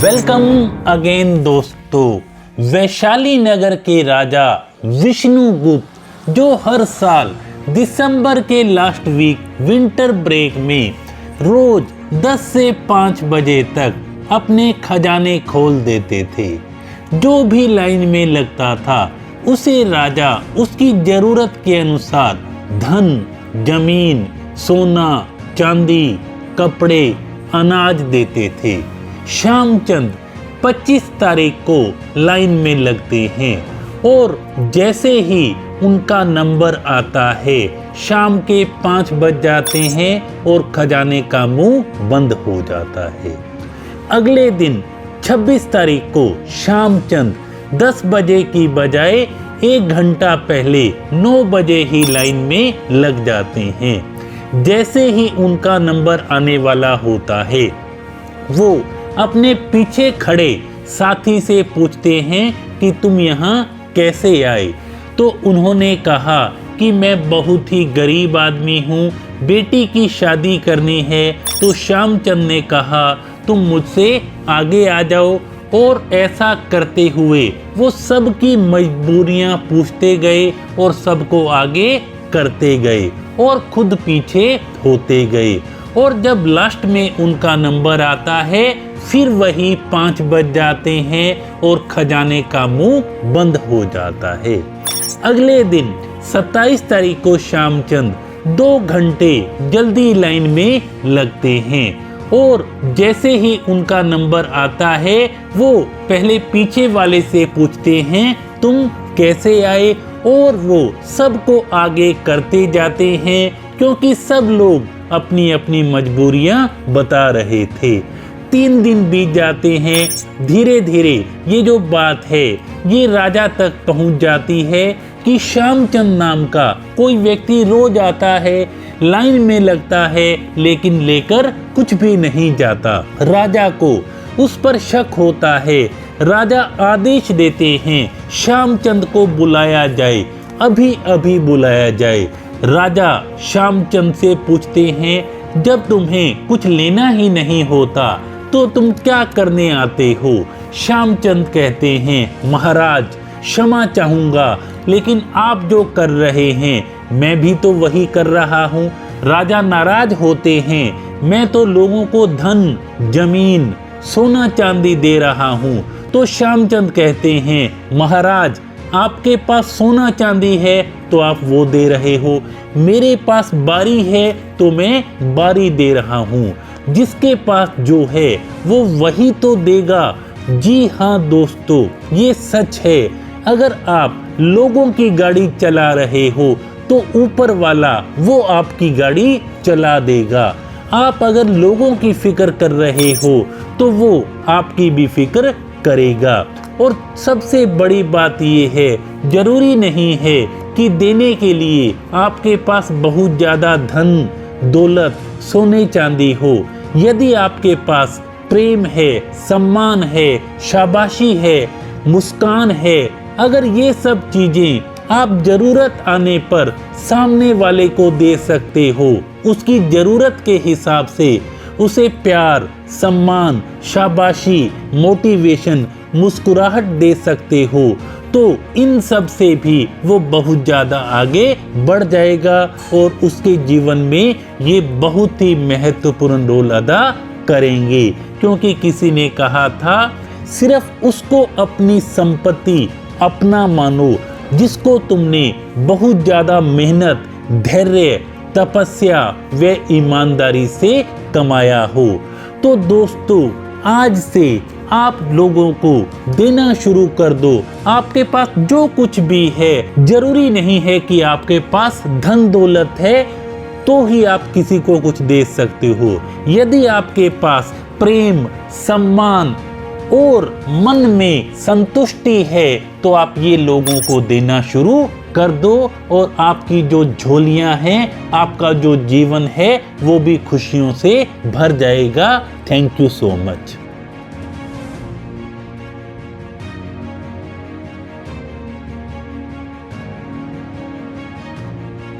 Welcome again दोस्तों। वैशाली नगर के राजा विष्णुगुप्त जो हर साल दिसंबर के लास्ट वीक विंटर ब्रेक में रोज 10 से 5 बजे तक अपने खजाने खोल देते थे। जो भी लाइन में लगता था उसे राजा उसकी जरूरत के अनुसार धन, जमीन, सोना, चांदी, कपड़े, अनाज देते थे। श्यामचंद 25 तारीख को लाइन में लगते हैं और जैसे ही उनका नंबर आता है शाम के 5 बज जाते हैं और खजाने का मुंह बंद हो जाता है। अगले दिन 26 तारीख को श्यामचंद 10 बजे की बजाय 1 घंटा पहले 9 बजे ही लाइन में लग जाते हैं। जैसे ही उनका नंबर आने वाला होता है वो अपने पीछे खड़े साथी से पूछते हैं कि तुम यहाँ कैसे आए। तो उन्होंने कहा कि मैं बहुत ही गरीब आदमी हूँ, बेटी की शादी करनी है। तो श्यामचंद ने कहा तुम मुझसे आगे आ जाओ। और ऐसा करते हुए वो सबकी मजबूरियाँ पूछते गए और सबको आगे करते गए और खुद पीछे होते गए। और जब लास्ट में उनका नंबर आता है फिर वही 5 बज जाते हैं और खजाने का मुंह बंद हो जाता है। अगले दिन 27 तारीख को श्यामचंद 2 घंटे जल्दी लाइन में लगते हैं और जैसे ही उनका नंबर आता है वो पहले पीछे वाले से पूछते हैं तुम कैसे आए। और वो सबको आगे करते जाते हैं क्योंकि सब लोग अपनी अपनी मजबूरियां बता रहे थे। 3 दिन बीत जाते हैं। धीरे धीरे ये जो बात है ये राजा तक पहुंच जाती है कि श्यामचंद नाम का कोई व्यक्ति रोज आता है, लाइन में लगता है लेकिन लेकर कुछ भी नहीं जाता। राजा को उस पर शक होता है। राजा आदेश देते हैं श्यामचंद को बुलाया जाए, अभी अभी बुलाया जाए। राजा श्यामचंद से पूछते हैं जब तुम्हें कुछ लेना ही नहीं होता तो तुम क्या करने आते हो। श्यामचंद कहते हैं महाराज क्षमा चाहूँगा लेकिन आप जो कर रहे हैं मैं भी तो वही कर रहा हूँ। राजा नाराज होते हैं मैं तो लोगों को धन, जमीन, सोना चांदी दे रहा हूँ। तो श्यामचंद कहते हैं महाराज आपके पास सोना चांदी है तो आप वो दे रहे हो, मेरे पास बारी है तो मैं बारी दे रहा हूँ। जिसके पास जो है वो वही तो देगा। जी हाँ दोस्तों ये सच है। अगर आप लोगों की गाड़ी चला रहे हो तो ऊपर वाला वो आपकी गाड़ी चला देगा। आप अगर लोगों की फिक्र कर रहे हो तो वो आपकी भी फिक्र करेगा। और सबसे बड़ी बात ये है जरूरी नहीं है कि देने के लिए आपके पास बहुत ज़्यादा धन, दौलत, सोने चांदी हो। यदि आपके पास प्रेम है, सम्मान है, शाबाशी है, मुस्कान है, अगर ये सब चीज़ें आप ज़रूरत आने पर सामने वाले को दे सकते हो, उसकी ज़रूरत के हिसाब से उसे प्यार, सम्मान, शाबाशी, मोटिवेशन, मुस्कुराहट दे सकते हो तो इन सब से भी वो बहुत ज़्यादा आगे बढ़ जाएगा और उसके जीवन में ये बहुत ही महत्वपूर्ण रोल अदा करेंगे। क्योंकि किसी ने कहा था सिर्फ उसको अपनी संपत्ति अपना मानो जिसको तुमने बहुत ज़्यादा मेहनत, धैर्य, तपस्या व ईमानदारी से कमाया हो। तो दोस्तों आज से आप लोगों को देना शुरू कर दो। आपके पास जो कुछ भी है, जरूरी नहीं है कि आपके पास धन दौलत है तो ही आप किसी को कुछ दे सकते हो। यदि आपके पास प्रेम, सम्मान और मन में संतुष्टि है तो आप ये लोगों को देना शुरू कर दो और आपकी जो झोलियां हैं, आपका जो जीवन है वो भी खुशियों से भर जाएगा। Thank you so much.